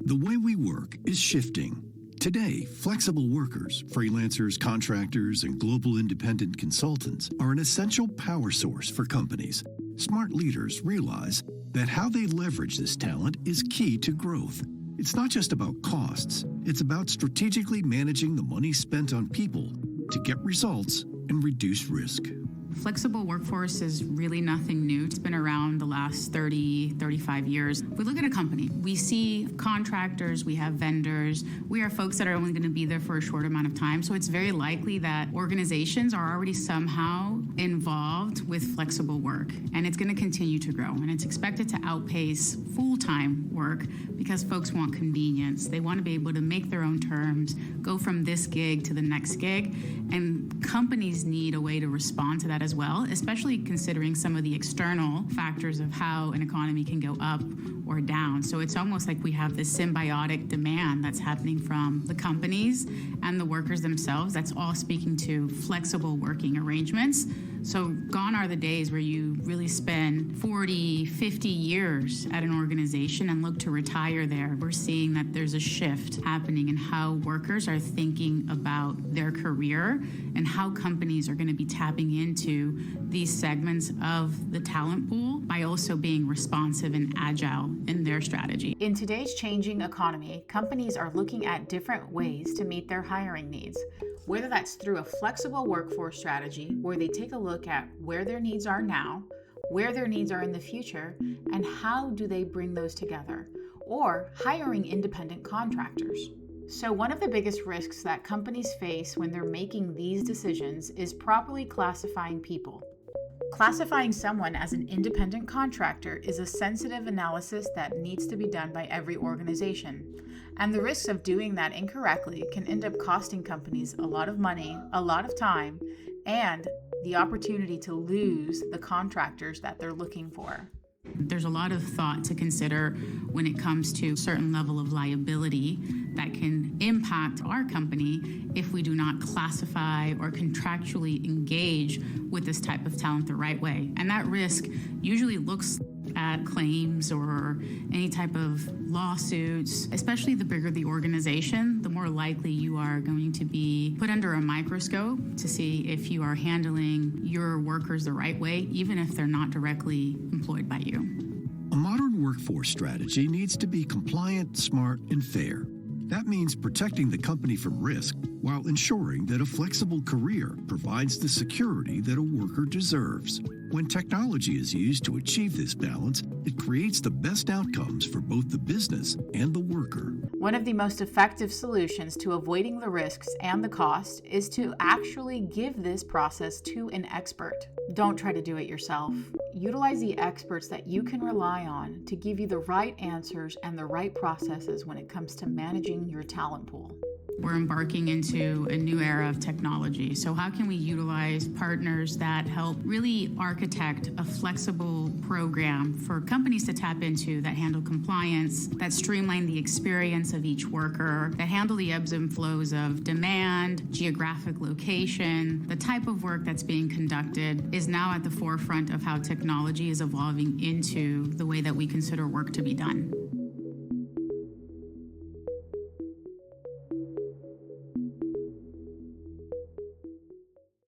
The way we work is shifting. Today, flexible workers, freelancers, contractors, and global independent consultants are an essential power source for companies. Smart leaders realize that how they leverage this talent is key to growth. It's not just about costs, it's about strategically managing the money spent on people to get results and reduce risk. Flexible workforce is really nothing new. It's been around the last 30, 35 years. If we look at a company, we see contractors, we have vendors, we are folks that are only going to be there for a short amount of time. So it's very likely that organizations are already somehow involved with flexible work. And it's going to continue to grow. And it's expected to outpace full-time work because folks want convenience. They want to be able to make their own terms, go from this gig to the next gig. And companies need a way to respond to that as well, especially considering some of the external factors of how an economy can go up or down. So it's almost like we have this symbiotic demand that's happening from the companies and the workers themselves. That's all speaking to flexible working arrangements. So gone are the days where you really spend 40, 50 years at an organization and look to retire there. We're seeing that there's a shift happening in how workers are thinking about their career and how companies are going to be tapping into these segments of the talent pool by also being responsive and agile in their strategy. In today's changing economy, companies are looking at different ways to meet their hiring needs, whether that's through a flexible workforce strategy where they take a look at where their needs are now, where their needs are in the future, and how do they bring those together, or hiring independent contractors. So one of the biggest risks that companies face when they're making these decisions is properly classifying people. Classifying someone as an independent contractor is a sensitive analysis that needs to be done by every organization. And the risks of doing that incorrectly can end up costing companies a lot of money, a lot of time, and the opportunity to lose the contractors that they're looking for. There's a lot of thought to consider when it comes to a certain level of liability that can impact our company if we do not classify or contractually engage with this type of talent the right way. And that risk usually looks at claims or any type of lawsuits. Especially the bigger the organization, the more likely you are going to be put under a microscope to see if you are handling your workers the right way, even if they're not directly employed by you. A modern workforce strategy needs to be compliant, smart, and fair. That means protecting the company from risk while ensuring that a flexible career provides the security that a worker deserves. When technology is used to achieve this balance, it creates the best outcomes for both the business and the worker. One of the most effective solutions to avoiding the risks and the cost is to actually give this process to an expert. Don't try to do it yourself. Utilize the experts that you can rely on to give you the right answers and the right processes when it comes to managing your talent pool. We're embarking into a new era of technology. So how can we utilize partners that help really architect a flexible program for companies to tap into that handle compliance, that streamline the experience of each worker, that handle the ebbs and flows of demand, geographic location. The type of work that's being conducted is now at the forefront of how technology is evolving into the way that we consider work to be done.